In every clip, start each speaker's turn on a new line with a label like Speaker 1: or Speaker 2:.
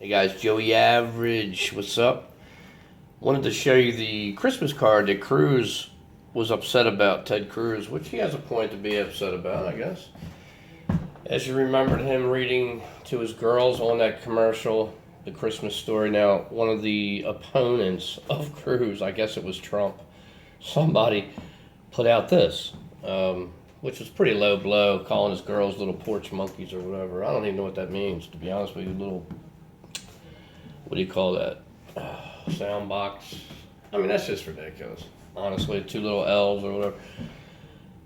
Speaker 1: Hey guys, Joey Average, what's up? Wanted to show you the Christmas card that Cruz was upset about, Ted Cruz, which he has a point to be upset about, I guess. As you remembered him reading to his girls on that commercial, the Christmas story. Now, one of the opponents of Cruz, I guess it was Trump, somebody put out this, which was pretty low blow, calling his girls little porch monkeys or whatever. I don't even know what that means, to be honest with you, little... What do you call that? Sound box. I mean, that's just ridiculous. Honestly, two little L's or whatever.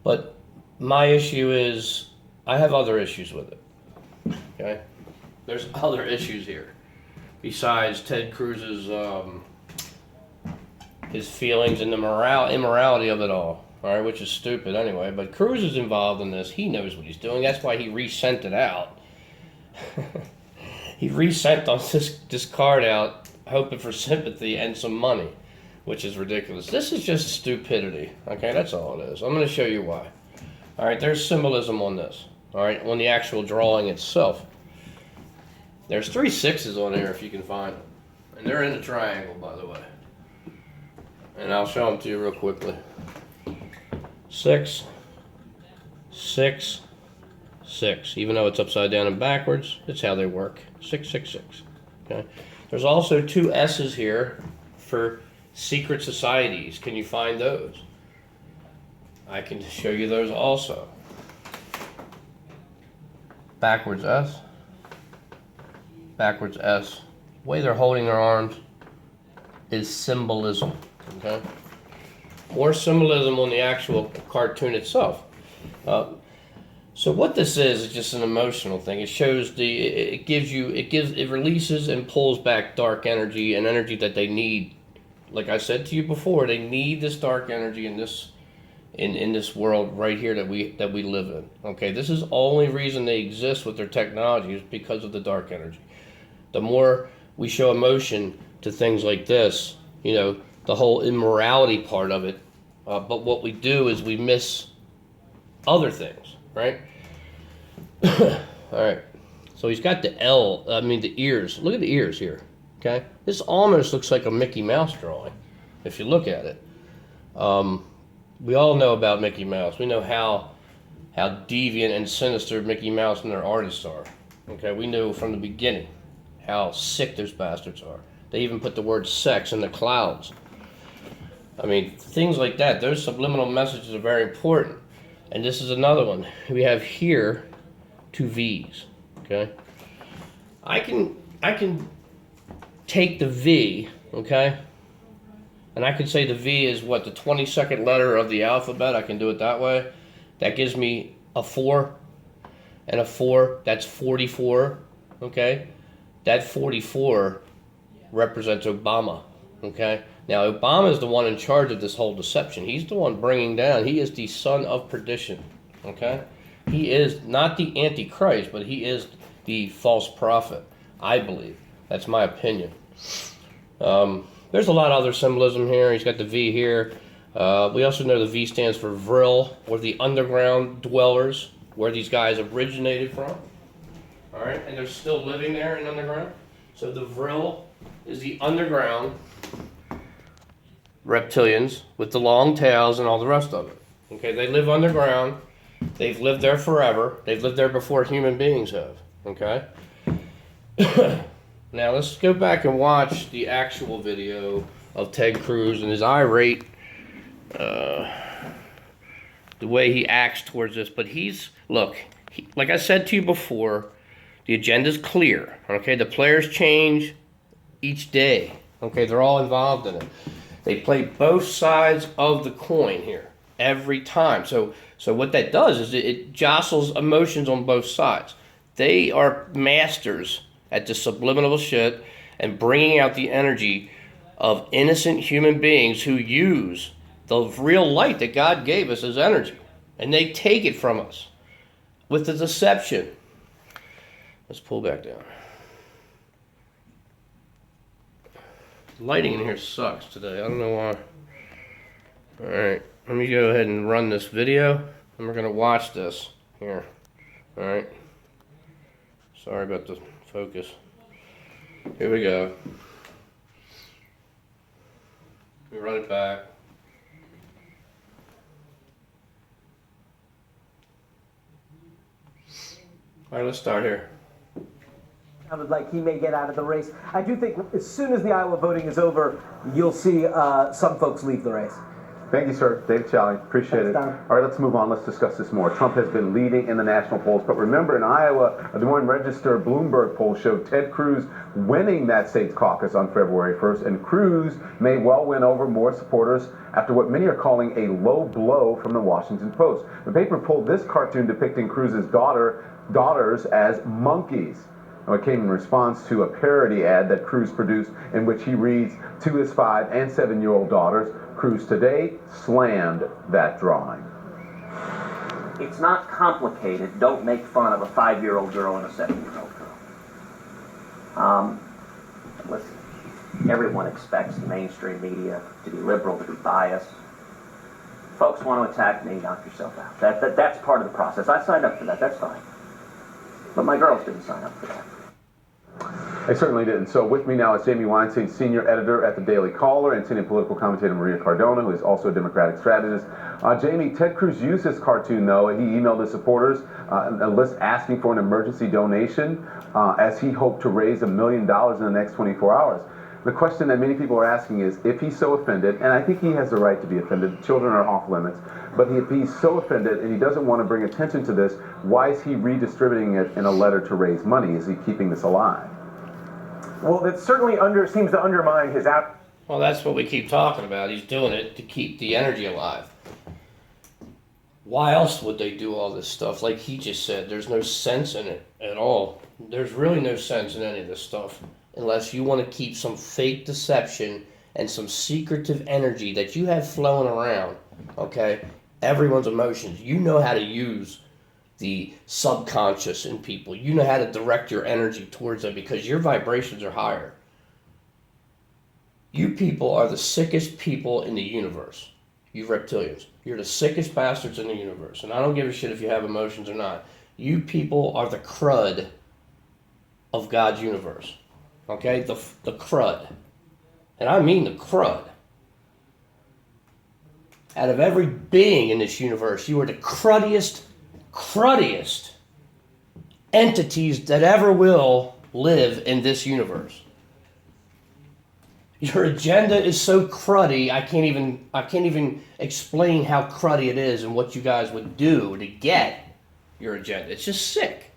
Speaker 1: But my issue is, I have other issues with it. Okay? There's other issues here. Besides Ted Cruz's, his feelings and the immorality of it all. Alright, which is stupid anyway. But Cruz is involved in this. He knows what he's doing. That's why he resent it out. He resent this card out, hoping for sympathy and some money, which is ridiculous. This is just stupidity. Okay, that's all it is. I'm going to show you why. All right, there's symbolism on this. All right, on the actual drawing itself. There's 3 6s on there if you can find them. And they're in a triangle, by the way. And I'll show them to you real quickly. 6, 6, 6. Even though it's upside down and backwards, it's how they work. 6, 6, 6. Okay. There's also 2 S's here for secret societies. Can you find those? I can show you those also. Backwards S. Backwards S. The way they're holding their arms is symbolism. Okay. More symbolism on the actual cartoon itself. So what this is just an emotional thing. It shows it releases and pulls back dark energy and energy that they need. Like I said to you before, they need this dark energy in this world right here that we live in. Okay, this is the only reason they exist with their technology is because of the dark energy. The more we show emotion to things like this, you know, the whole immorality part of it. But what we do is we miss other things. Right? Alright. So he's got the ears. Look at the ears here. Okay? This almost looks like a Mickey Mouse drawing, if you look at it. We all know about Mickey Mouse. We know how deviant and sinister Mickey Mouse and their artists are. Okay? We knew from the beginning how sick those bastards are. They even put the word sex in the clouds. I mean, things like that. Those subliminal messages are very important. And this is another one. We have here 2 V's. Okay? I can take the V, okay? And I can say the V is what, the 22nd letter of the alphabet. I can do it that way. That gives me a 4. And a 4, that's 44. Okay? That 44 represents Obama. Okay? Now, Obama is the one in charge of this whole deception. He's the one bringing down. He is the son of perdition, okay? He is not the Antichrist, but he is the false prophet, I believe. That's my opinion. There's a lot of other symbolism here. He's got the V here. We also know the V stands for Vril, or the underground dwellers, where these guys originated from. All right, and they're still living there in underground. So the Vril is the underground reptilians with the long tails and all the rest of it. Okay, they live underground. They've lived there forever. They've lived there before human beings have. Okay? Now let's go back and watch the actual video of Ted Cruz and his irate, the way he acts towards this. But like I said to you before, the agenda's clear. Okay, the players change each day. Okay, they're all involved in it. They play both sides of the coin here every time. So what that does is it jostles emotions on both sides. They are masters at the subliminal shit and bringing out the energy of innocent human beings who use the real light that God gave us as energy. And they take it from us with the deception. Let's pull back down. The lighting in here sucks today. I don't know why. Alright, let me go ahead and run this video. And we're going to watch this here. Alright. Sorry about the focus. Here we go. We run it back. All right, let's start here.
Speaker 2: Sounded like he may get out of the race. I do think as soon as the Iowa voting is over, you'll see some folks leave the race.
Speaker 3: Thank you, sir. David Challey, appreciate it. All right, let's move on. Let's discuss this more. Trump has been leading in the national polls, but remember in Iowa, a Des Moines Register Bloomberg poll showed Ted Cruz winning that state's caucus on February 1st, and Cruz may well win over more supporters after what many are calling a low blow from the Washington Post. The paper pulled this cartoon depicting Cruz's daughters as monkeys. Now, it came in response to a parody ad that Cruz produced in which he reads to his 5- and 7-year-old daughters, Cruz today slammed that drawing.
Speaker 4: It's not complicated. Don't make fun of a 5-year-old girl and a 7-year-old girl. Listen, everyone expects the mainstream media to be liberal, to be biased. Folks want to attack me, knock yourself out. That's part of the process. I signed up for that, that's fine. But my girls didn't sign up for that.
Speaker 3: I certainly didn't. So with me now is Jamie Weinstein, senior editor at the Daily Caller, and senior political commentator Maria Cardona, who is also a Democratic strategist. Jamie, Ted Cruz used this cartoon, though. He emailed his supporters a list asking for an emergency donation as he hoped to raise $1 million in the next 24 hours. The question that many people are asking is, if he's so offended, and I think he has the right to be offended, children are off limits, but if he's so offended and he doesn't want to bring attention to this, why is he redistributing it in a letter to raise money? Is he keeping this alive?
Speaker 2: Well, that certainly seems to undermine his out.
Speaker 1: Well, that's what we keep talking about. He's doing it to keep the energy alive. Why else would they do all this stuff? Like he just said, there's no sense in it at all. There's really no sense in any of this stuff unless you want to keep some fake deception and some secretive energy that you have flowing around, okay? Everyone's emotions. You know how to use the subconscious in people. You know how to direct your energy towards them because your vibrations are higher. You people are the sickest people in the universe. You reptilians. You're the sickest bastards in the universe. And I don't give a shit if you have emotions or not. You people are the crud of God's universe. Okay? The crud. And I mean the crud. Out of every being in this universe, you are the cruddiest entities that ever will live in this universe. Your agenda is so cruddy, I can't even explain how cruddy it is and what you guys would do to get your agenda. It's just sick.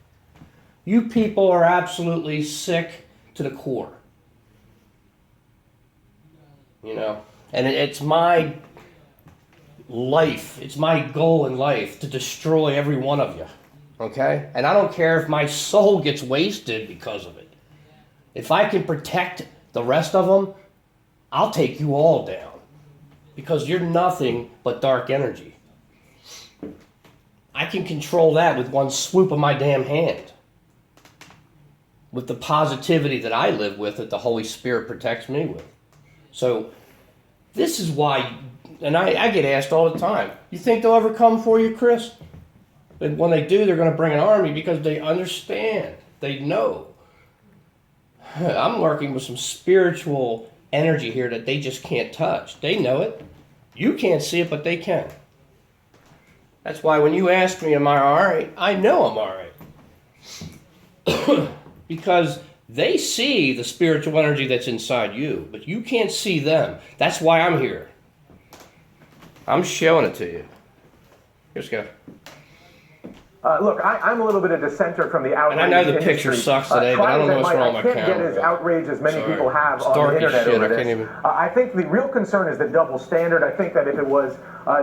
Speaker 1: You people are absolutely sick to the core. You know, and it's my life, it's my goal in life to destroy every one of you. Okay? And I don't care if my soul gets wasted because of it. If I can protect the rest of them, I'll take you all down. Because you're nothing but dark energy. I can control that with one swoop of my damn hand. With the positivity that I live with, that the Holy Spirit protects me with. So, this is why, and I get asked all the time, you think they'll ever come for you, Chris? And when they do, they're going to bring an army because they understand. They know. I'm working with some spiritual energy here that they just can't touch. They know it. You can't see it, but they can. That's why when you ask me, am I all right? I know I'm all right. Because they see the spiritual energy that's inside you, but you can't see them. That's why I'm here. I'm showing it to you. Here's go.
Speaker 2: Look, I'm a little bit of a dissenter from the outrage.
Speaker 1: And I know the picture sucks today, but I don't know what's wrong with my camera.
Speaker 2: I can't get as outraged as many people have
Speaker 1: It's
Speaker 2: on
Speaker 1: dark
Speaker 2: the
Speaker 1: as
Speaker 2: internet
Speaker 1: shit.
Speaker 2: over
Speaker 1: I can't
Speaker 2: this.
Speaker 1: even...
Speaker 2: I think the real concern is the double standard. I think that if it was,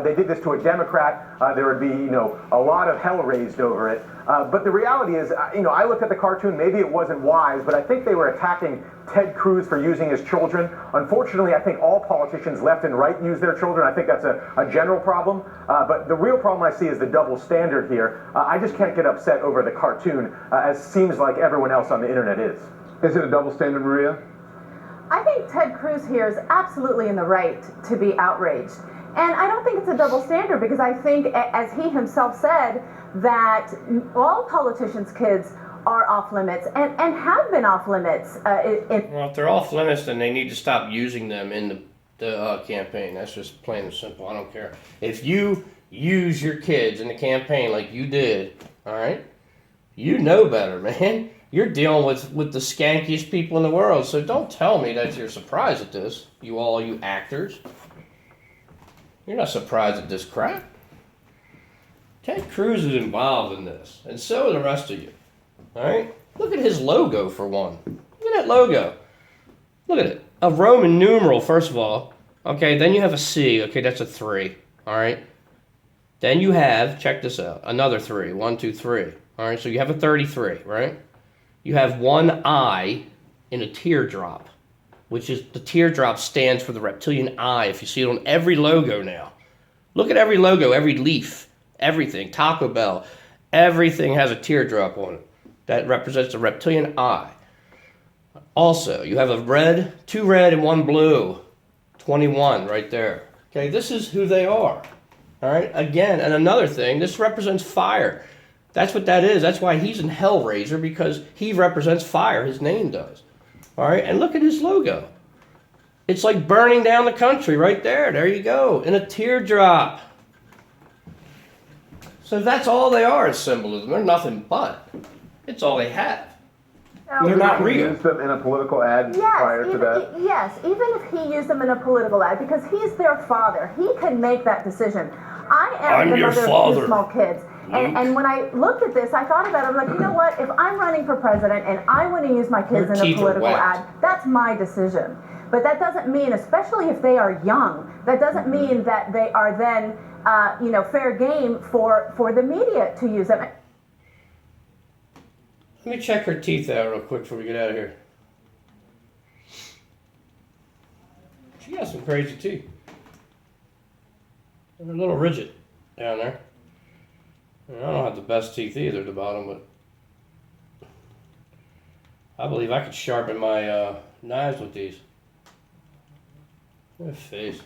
Speaker 2: they did this to a Democrat, there would be, a lot of hell raised over it. But the reality is, I looked at the cartoon, maybe it wasn't wise, but I think they were attacking Ted Cruz for using his children. Unfortunately, I think all politicians left and right use their children. I think that's a general problem. But the real problem I see is the double standard here. I just can't get upset over the cartoon, as seems like everyone else on the internet is.
Speaker 3: Is it a double standard, Maria?
Speaker 5: I think Ted Cruz here is absolutely in the right to be outraged. And I don't think it's a double standard because I think, as he himself said, that all politicians' kids are off limits and have been off limits.
Speaker 1: Well, if they're off limits, then they need to stop using them in the campaign. That's just plain and simple. I don't care. If you use your kids in the campaign like you did, all right, you know better, man. You're dealing with the skankiest people in the world, so don't tell me that you're surprised at this, you actors. You're not surprised at this crap. Ted Cruz is involved in this, and so are the rest of you. All right? Look at his logo, for one. Look at that logo. Look at it. A Roman numeral, first of all. Okay, then you have a C. Okay, that's a 3. All right? Then you have, check this out, another 3. 1, 2, 3. All right, so you have a 33, right? You have one I in a teardrop, which is, the teardrop stands for the reptilian eye, if you see it on every logo now. Look at every logo, every leaf, everything, Taco Bell, everything has a teardrop on it. That represents the reptilian eye. Also, you have a red, 2 red and 1 blue, 21 right there. Okay, this is who they are. All right, again, and another thing, this represents fire. That's what that is. That's why he's in Hellraiser, because he represents fire. His name does. All right, and look at his logo. It's like burning down the country right there. There you go, in a teardrop. So that's all they are is symbolism. They're nothing but. It's all they have. They're not
Speaker 3: He
Speaker 1: real.
Speaker 3: used them in a political ad prior to that.
Speaker 5: Yes, even if he used them in a political ad, because he's their father, he can make that decision. I'm the
Speaker 1: your
Speaker 5: mother
Speaker 1: father.
Speaker 5: of 2 small kids. And when I looked at this, I thought about it. I'm like, you know what? If I'm running for president and I want to use my kids
Speaker 1: Your
Speaker 5: in a
Speaker 1: teeth are
Speaker 5: political
Speaker 1: wet.
Speaker 5: ad, that's my decision. But that doesn't mean, especially if they are young, that doesn't mean that they are then, fair game for the media to use them.
Speaker 1: Let me check her teeth out real quick before we get out of here. She got some crazy teeth. They're a little rigid down there. I don't have the best teeth either at the bottom, but I believe I could sharpen my knives with these. What a face.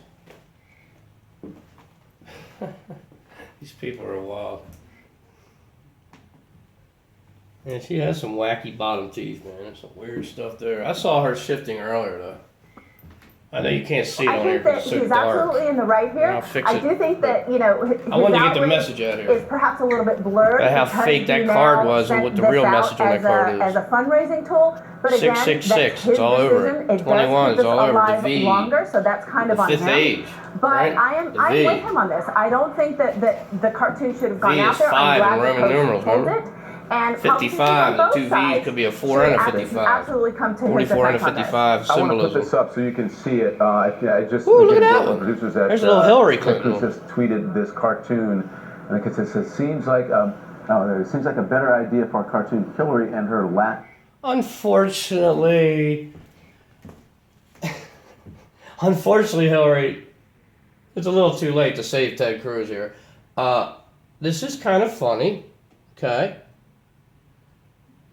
Speaker 1: These people are wild. And she has some wacky bottom teeth, man. There's some weird stuff there. I saw her shifting earlier, though. I know you can't see it
Speaker 5: I
Speaker 1: on here
Speaker 5: think that
Speaker 1: because it's so
Speaker 5: he's
Speaker 1: dark.
Speaker 5: absolutely in the right here.
Speaker 1: I'll fix
Speaker 5: I
Speaker 1: it.
Speaker 5: do think that, his
Speaker 1: I wanted to get the
Speaker 5: outrage
Speaker 1: message out here.
Speaker 5: is perhaps a little bit blurred.
Speaker 1: About how
Speaker 5: because
Speaker 1: fake that
Speaker 5: you
Speaker 1: card
Speaker 5: now
Speaker 1: was and
Speaker 5: sent
Speaker 1: what the
Speaker 5: this
Speaker 1: real
Speaker 5: out
Speaker 1: message on that card is.
Speaker 5: As a fundraising tool. But again,
Speaker 1: 666,
Speaker 5: that's his
Speaker 1: it's all over it.
Speaker 5: decision. It
Speaker 1: 21,
Speaker 5: does
Speaker 1: it's
Speaker 5: keep
Speaker 1: all
Speaker 5: us
Speaker 1: over the
Speaker 5: alive
Speaker 1: V.
Speaker 5: longer, so that's kind of
Speaker 1: The
Speaker 5: on
Speaker 1: fifth
Speaker 5: him.
Speaker 1: age,
Speaker 5: But
Speaker 1: right?
Speaker 5: I'm
Speaker 1: The V.
Speaker 5: with him on this. I don't think that the cartoon should have gone
Speaker 1: V
Speaker 5: out
Speaker 1: is
Speaker 5: there.
Speaker 1: 5
Speaker 5: I'm
Speaker 1: in
Speaker 5: glad
Speaker 1: Roman
Speaker 5: that
Speaker 1: numerals,
Speaker 5: Coach pulled
Speaker 1: remember?
Speaker 5: it. And
Speaker 1: 55, the 2 V's
Speaker 5: sides
Speaker 1: could be a 4 and a
Speaker 5: should
Speaker 1: 55.
Speaker 5: absolutely come to his
Speaker 1: 44 and a
Speaker 5: defense on this.
Speaker 1: 55
Speaker 3: I want to put
Speaker 1: symbolism.
Speaker 3: this up so you can see it. I just
Speaker 1: Ooh, look at
Speaker 3: the
Speaker 1: that one.
Speaker 3: producers at,
Speaker 1: There's a little Hillary
Speaker 3: Ted
Speaker 1: Clinton.
Speaker 3: Cruz just tweeted this cartoon, and it says, "Seems like there seems like a better idea for a cartoon. Hillary and her lap."
Speaker 1: Unfortunately, Hillary, it's a little too late to save Ted Cruz here. This is kind of funny, okay?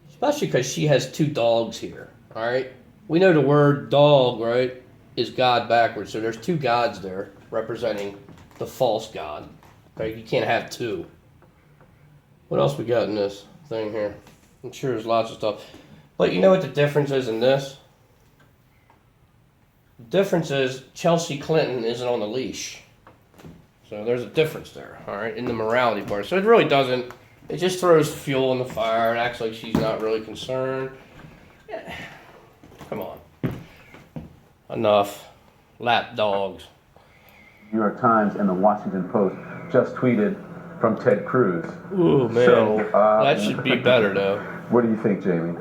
Speaker 1: Especially because she has 2 dogs here, all right? We know the word dog, right, is God backwards. So there's 2 gods there representing the false god. Okay, you can't have 2. What else we got in this thing here? I'm sure there's lots of stuff. But you know what the difference is in this? The difference is Chelsea Clinton isn't on the leash. So there's a difference there, all right, in the morality part. So it really doesn't. It just throws fuel in the fire. It acts like she's not really concerned. Yeah. Come on. Enough. Lap dogs.
Speaker 3: New York Times and the Washington Post just tweeted from Ted Cruz.
Speaker 1: Ooh, man.
Speaker 3: So,
Speaker 1: that should be better, though.
Speaker 3: What do you think, Jamie?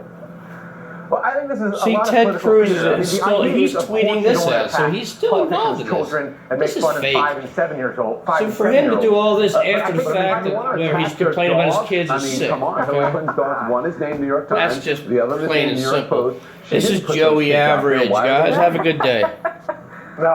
Speaker 2: Well, I think this is
Speaker 1: See,
Speaker 2: a lot
Speaker 1: Ted
Speaker 2: of political
Speaker 1: Cruz
Speaker 2: theater. I mean,
Speaker 1: is
Speaker 2: the
Speaker 1: still,
Speaker 2: idea
Speaker 1: he's
Speaker 2: is, of
Speaker 1: tweeting
Speaker 2: course,
Speaker 1: this
Speaker 2: you don't
Speaker 1: out, so
Speaker 2: attack
Speaker 1: he's still
Speaker 2: politicians'
Speaker 1: involved in this.
Speaker 2: children and
Speaker 1: This
Speaker 2: make
Speaker 1: is
Speaker 2: fun of
Speaker 1: fake.
Speaker 2: 5 and 7 years old. 5
Speaker 1: So
Speaker 2: and
Speaker 1: for him to
Speaker 2: 7-year-olds.
Speaker 1: do all this
Speaker 2: But I
Speaker 1: after the
Speaker 2: think if
Speaker 1: fact
Speaker 2: you
Speaker 1: that
Speaker 2: wanna
Speaker 1: where he's
Speaker 2: attack their
Speaker 1: complaining about his
Speaker 2: dog,
Speaker 1: kids
Speaker 3: I
Speaker 1: is
Speaker 3: mean,
Speaker 1: sick.
Speaker 3: come on. Hillary Clinton's dogs. One is named New York Times.
Speaker 1: That's just
Speaker 3: the other is
Speaker 1: plain
Speaker 3: named
Speaker 1: and
Speaker 3: New York
Speaker 1: simple.
Speaker 3: Post. She
Speaker 1: This
Speaker 3: didn't
Speaker 1: is
Speaker 3: put those
Speaker 1: Joey
Speaker 3: kids out there.
Speaker 1: Average,
Speaker 3: Why would
Speaker 1: guys.
Speaker 3: they?
Speaker 1: Have a good day.